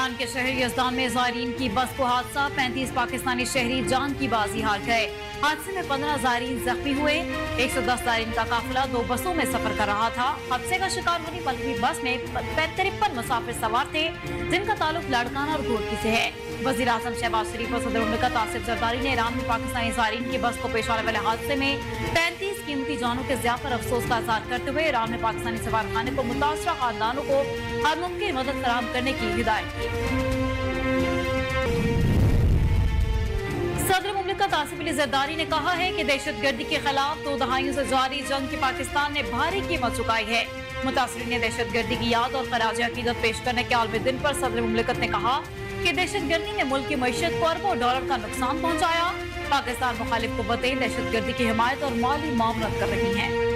Iran के शहर यज़दान में ज़ायरीन की बस को हादसा, 35 पाकिस्तानी शहरी जान की बाजी हार गए। हादसे में 15 ज़ायरीन जख्मी हुए। 110 ज़ायरीन का काफिला 2 बसों में सफर कर रहा था। हादसे का शिकार होने वाली बस में 53 मुसाफिर सवार थे, जिनका ताल्लुक लाड़काना और घोटकी से है। वज़ीर आज़म शहबाज शरीफ और सदर मुमलिकत आसिफ जरदारी ने ईरान में पाकिस्तानी ज़ायरीन की बस को पेश आने वाले हादसे में 35 कीमती जानों के ज़िया पर अफसोस का इज़हार करते हुए ईरान में पाकिस्तानी सफारतखाने को मुतासरा खानदानों को हर मुमकिन मदद फराहम करने की हिदायत की। सदर मुमलिकत आसिफ अली जरदारी ने कहा है कि दहशतगर्दी के खिलाफ 2 दहाइयों से जारी जंग की पाकिस्तान ने भारी कीमत चुकाई है। मुतासरीन ने दहशतगर्दी की याद और खराज अकीदत पेश करने के आलमी दिन पर सदर मुमलिकत ने कहा कि दहशतगर्दी ने मुल्क की मईशत को अरबों डॉलर का नुकसान पहुंचाया। पाकिस्तान मुखालिफ कुव्वतें दहशतगर्दी की हिमायत और माली मामलत कर रही हैं।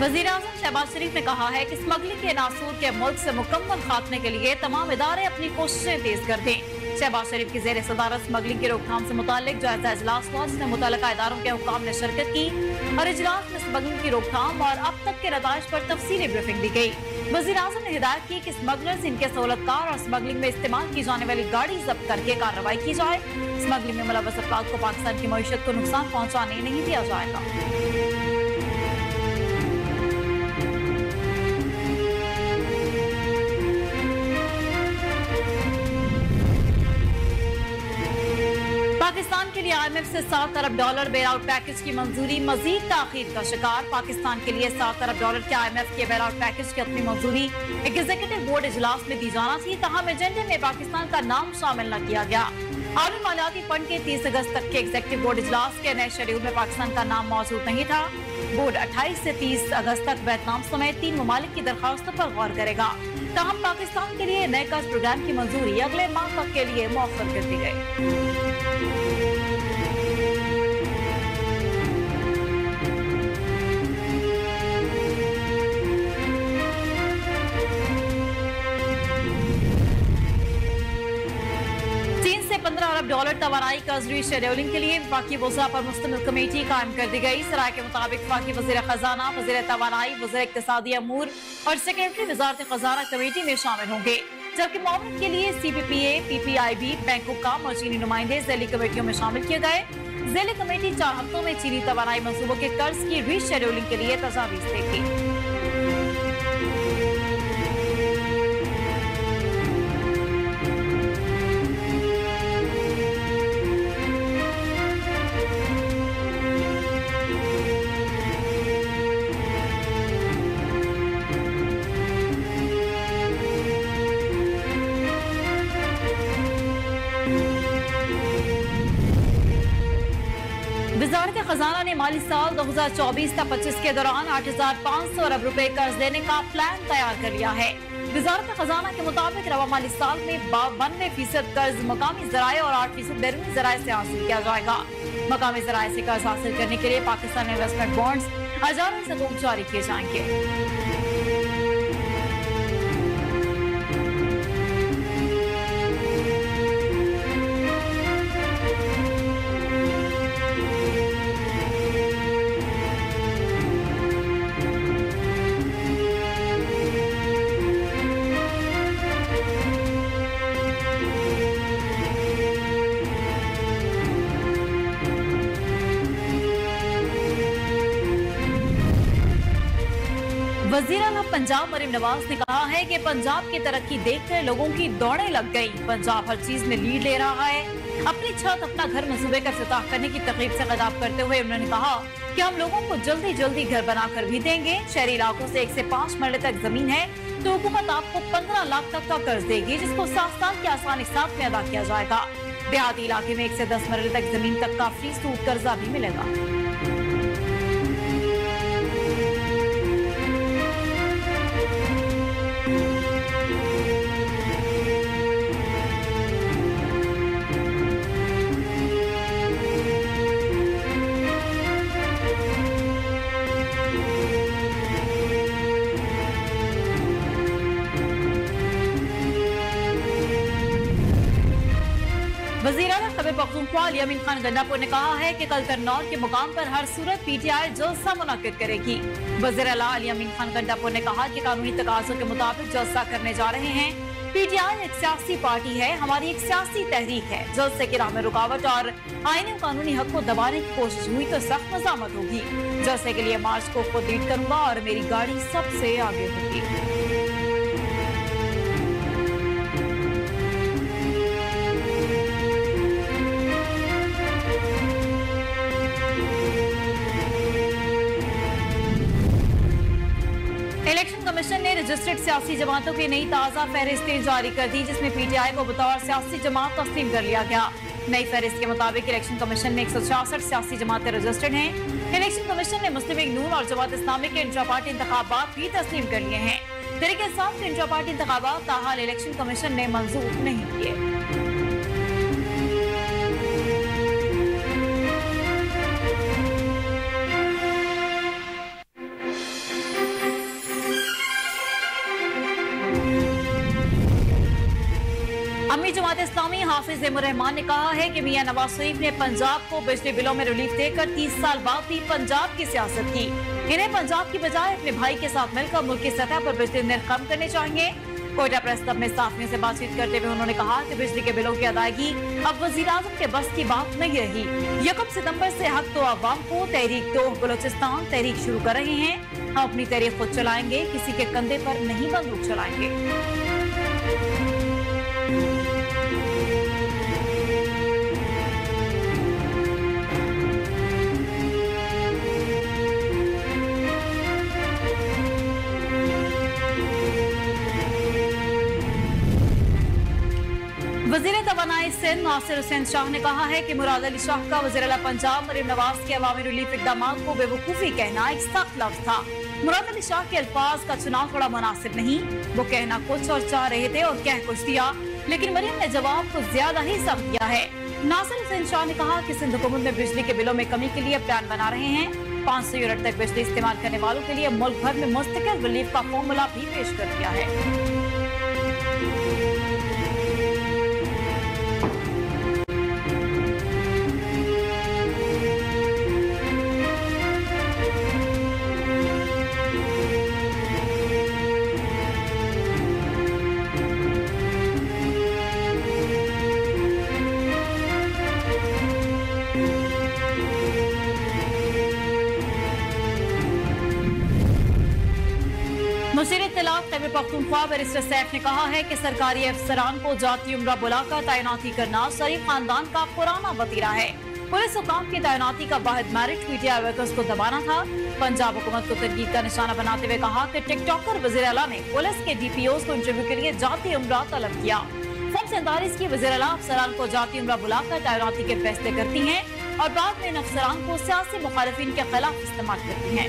वज़ीर आज़म शहबाज शरीफ ने कहा है कि स्मगलिंग के नासूर के मुल्क से मुकम्मल खात्मे के लिए तमाम इदारे अपनी कोशिशें तेज कर दें। शहबाज शरीफ की जेर सदारत स्मगलिंग की रोकथाम से मुताल्लिक जायजा इजलास हुआ, जिसमें मुतल्लिका इदारों के हुक्काम ने शिरकत की और इजलास में स्मगलिंग की रोकथाम और अब तक के नताइज पर तफसीली ब्रीफिंग दी गई। वज़ीर आज़म ने हिदायत की कि स्मगलर्स, इनके सहूलतकार और स्मगलिंग में इस्तेमाल की जाने वाली गाड़ी जब्त करके कार्रवाई की जाए। स्मगलिंग में मुलव्वस अफराद को पाकिस्तान की मईशत को नुकसान पहुँचाने नहीं दिया जाएगा। पाकिस्तान के लिए IMF से $7 अरब बेल आउट पैकेज की मंजूरी मजीद ताखीर का शिकार। पाकिस्तान के लिए $7 अरब के IMF के बेल आउट पैकेज की अपनी मंजूरी एग्जीक्यूटिव बोर्ड इजलास में दी जाना थी, तहम एजेंडे में पाकिस्तान का नाम शामिल न किया गया। आलमी मालियाती फंड के 30 अगस्त तक के एग्जीक्यूटिव बोर्ड इजलास के नए शेड्यूल में पाकिस्तान का नाम मौजूद नहीं था। बोर्ड 28 से 30 अगस्त तक वियतनाम समेत 3 ममालिक की दरखास्तों पर गौर करेगा। तहम पाकिस्तान के लिए नए कर्ज प्रोग्राम की मंजूरी अगले माह तक के लिए मौखर कर दी गई। $15 अरब तवानाई कर्ज रीशेड्यूलिंग के लिए वफाकी वज़रा पर मुश्तमिल कमेटी कायम कर दी गई। सराय के मुताबिक वफाकी वज़ीर खजाना, वज़ीर तवानाई, वज़ीर इक़्तिसादी अमूर और सेक्रेटरी वज़ारत खजाना कमेटी में शामिल होंगे, जबकि मामले के लिए CPPA, PPIB, बैंक हुक्काम और चीनी नुमाइंदे ज़ैली कमेटियों में शामिल किए गए। ज़ैली कमेटी 4 हफ्तों में चीनी तवानाई मंसूबों के कर्ज की रीशेड्यूलिंग के लिए तजावीज़ देगी। वज़ारत खजाना ने माली साल 2024-25 के दौरान 8,500 अरब रुपए कर्ज देने का प्लान तैयार कर लिया है। वज़ारत खजाना के मुताबिक रवा माली साल में 92% कर्ज मकामी ज़राए और 8% बैरूनी ज़राए से हासिल किया जाएगा। मकामी ज़राए से कर्ज हासिल करने के लिए पाकिस्तान इन्वेस्टमेंट बॉन्ड्स हजारों सतूक जारी किए जाएंगे। वज़ीर आला पंजाब मरीम नवाज ने कहा है कि पंजाब की तरक्की देखकर लोगों की दौड़ें लग गई। पंजाब हर चीज में लीड ले रहा है। अपनी छत, अपना घर मंसूबे का इफ्तिताह करने की तकरीब से खिताब करते हुए उन्होंने कहा कि हम लोगों को जल्दी जल्दी घर बनाकर भी देंगे। शहरी इलाकों से 1 से 5 मरले तक जमीन है तो हुकूमत आपको 15 लाख तक का कर्ज देगी, जिसको 7 साल के आसान हिसाब में अदा किया जाएगा। देहाती इलाके में 1 से 10 मरले तक जमीन तक का फ्री सूद कर्जा भी मिलेगा। वज़ीर आला खैबर पख्तूनख्वा अमीन खान गंडापुर ने कहा है कि कल करनौल के मुकाम पर हर सूरत PTI जलसा मुनाकिद करेगी। वज़ीर आला अमीन खान गंडापुर ने कहा कि कानूनी तकाज़ों के मुताबिक जलसा करने जा रहे हैं। PTI एक सियासी पार्टी है, हमारी एक सियासी तहरीक है। जलसे की राह में रुकावट और आईनी कानूनी हक को दबाने की कोशिश हुई तो सख्त मज़ामत होगी। जलसे के लिए मार्च को खुद लीड करूंगा और मेरी गाड़ी सबसे आगे होगी। इलेक्शन कमीशन ने रजिस्टर्ड सियासी जमातों की नई ताज़ा फहरिस्तें जारी कर दी, जिसमें PTI को बतौर सियासी जमात तस्लीम कर लिया गया। नई फहरिस्त के मुताबिक इलेक्शन कमीशन में 166 सियासी जमातें रजिस्टर्ड हैं। इलेक्शन कमीशन ने मुस्लिम लीग नून और जमात इस्लामी के इंट्रा पार्टी इंतखाबात भी तस्लीम कर लिए हैं। तहरीक इंसाफ के इंट्रा पार्टी इंतखाबात ताहाल इलेक्शन कमीशन ने मंजूर नहीं किए। अमीर जमात इस्लामी हाफिज रहमान ने कहा है कि मियां नवाज शरीफ ने पंजाब को बिजली बिलों में रिलीफ देकर 30 साल बाद भी पंजाब की सियासत की। इन्हें पंजाब की बजाय अपने भाई के साथ मिलकर मुल्क की सतह पर बिजली निर्ख कम करने चाहिए। कोयटा प्रेस क्लब में साफियों से बातचीत करते हुए उन्होंने कहा कि बिजली के बिलों की अदायगी अब वजीर आजम के बस की बात नहीं रही। 1 सितंबर से हक तो अवाम को तहरीक तो बलोचिस्तान तहरीक शुरू कर रहे हैं। हम अपनी तहरीक खुद चलाएंगे, किसी के कंधे पर नहीं बंदूक चलाएंगे। वज़ीर तवानाई सिंध नासिर हुसैन शाह ने कहा है कि मुराद अली शाह का वज़ीर आला पंजाब मरीम नवाज के अवामी रिलीफ इक़दामात को बेवकूफ़ी कहना एक सख्त लफ्ज़ था। मुराद अली शाह के अल्फाज का चुनाव थोड़ा मुनासिब नहीं। वो कहना कुछ और चाह रहे थे और कह कुछ दिया, लेकिन मरीम ने जवाब कुछ ज्यादा ही सख्त दिया है। नासिर हुसैन शाह ने कहा कि सिंध हुकूमत में बिजली के बिलों में कमी के लिए प्लान बना रहे हैं। 500 यूनिट तक बिजली इस्तेमाल करने वालों के लिए मुल्क भर में मुस्तकिल रिलीफ का फॉर्मूला भी पेश कर दिया है। मुशीर इत्तलाफ खैबर पख्तूनख्वा बैरिस्टर सैफ ने कहा है कि सरकारी अफसरान को जाती उम्रा बुलाकर तैनाती करना शरीफ खानदान का पुराना वतीरा है। पुलिस हुकाम की तैनाती का वाहिद मेरिट PTI वर्कर्स को दबाना था। पंजाब हुकूमत को तनकीद का निशाना बनाते हुए कहा कि टिकटॉकर वज़ीर आला ने पुलिस के DPOs को इंटरव्यू के लिए जाती उम्रा तलब किया। फॉर्म 47 की वज़ीर आला अफसरान को जाती उम्रा बुलाकर तैनाती के फैसले करती हैं और बाद में इन अफसरान को सियासी मुखालिफिन के खिलाफ इस्तेमाल करती हैं।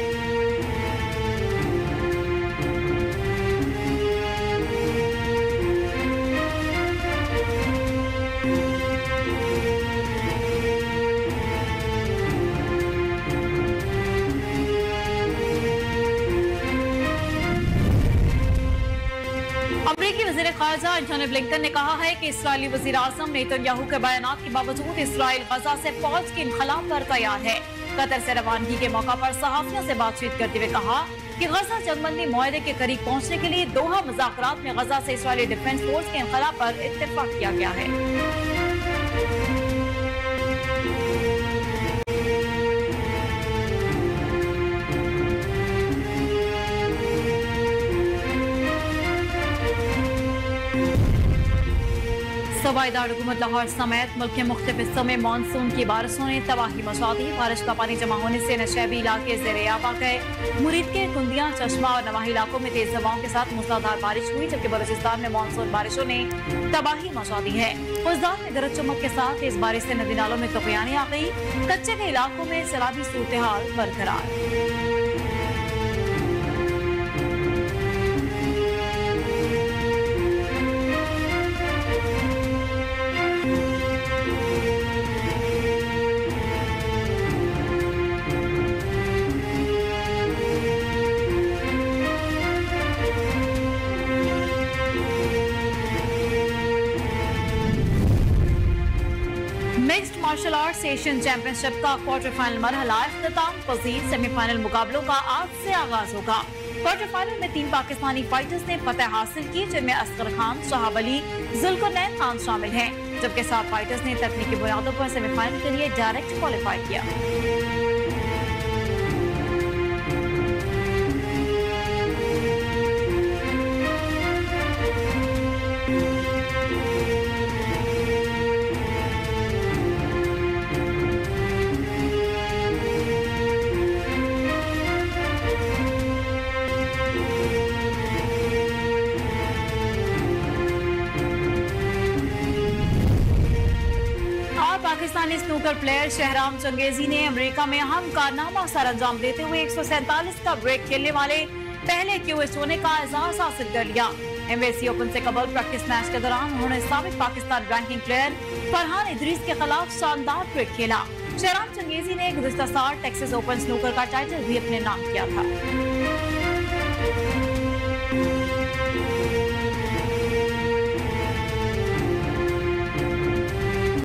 अमरीकी वज़ीर ख़ारिजा एंटोनी ब्लिंकन ने कहा है कि इस्राईली वज़ीर आज़म नेतन्याहू के बयानात के बावजूद इसराइल गजा से फौज के इनखला पर तैयार है। कतर से रवानगी के मौका पर सहाफ़ियों से बातचीत करते हुए कहा कि गजा जंगबंदी मुआहदे के करीब पहुंचने के लिए दोहा मुज़ाकरात में गजा से इस्राईली डिफेंस फोर्स के इनखला पर इत्तेफाक किया गया है। सूबाई दारकूमत लाहौर समेत मुल्क के मुख्तलिफ हिस्सों में मानसून की बारिशों ने तबाही मचा दी। बारिश का पानी जमा होने से नशेबी इलाके ज़ेर-ए-आब आ गए। मुरीद के कुंदिया, चश्मा और नवाही इलाकों में तेज हवाओं के साथ मूसलाधार बारिश हुई, जबकि बलूचिस्तान में मानसून बारिशों ने तबाही मचा दी है। फौजदार में गरज चमक के साथ तेज बारिश से नदी नालों में तूफ़ानें आ गई। कच्चे के इलाकों में सैलाबी सूरत हाल बरकरार। Mixed martial arts Asian championship का क्वार्टर फाइनल मरहला इख्तिताम पजीर सेमीफाइनल मुकाबलों का आज से आगाज होगा। क्वार्टर फाइनल में 3 पाकिस्तानी फाइटर्स ने फतेह हासिल की, जिनमें असगर खान, शहाब अली, जुल्करनैन खान शामिल हैं, जबकि 7 फाइटर्स ने तकनीकी बुनियादों पर सेमीफाइनल के लिए डायरेक्ट क्वालिफाई किया। पाकिस्तानी स्नूकर प्लेयर शहराम चंगेजी ने अमेरिका में अहम कारनामा सर अंजाम देते हुए 147 का ब्रेक खेलने वाले पहले क्यूएस होने का एजाज हासिल कर लिया। एमएसी ओपन से कबल प्रैक्टिस मैच के दौरान उन्होंने साबिक पाकिस्तान रैंकिंग प्लेयर फरहान इदरीस के खिलाफ शानदार ब्रेक खेला। शहराम चंगेजी ने गुज़िश्ता साल टेक्सास ओपन स्नूकर का टाइटल भी अपने नाम किया था।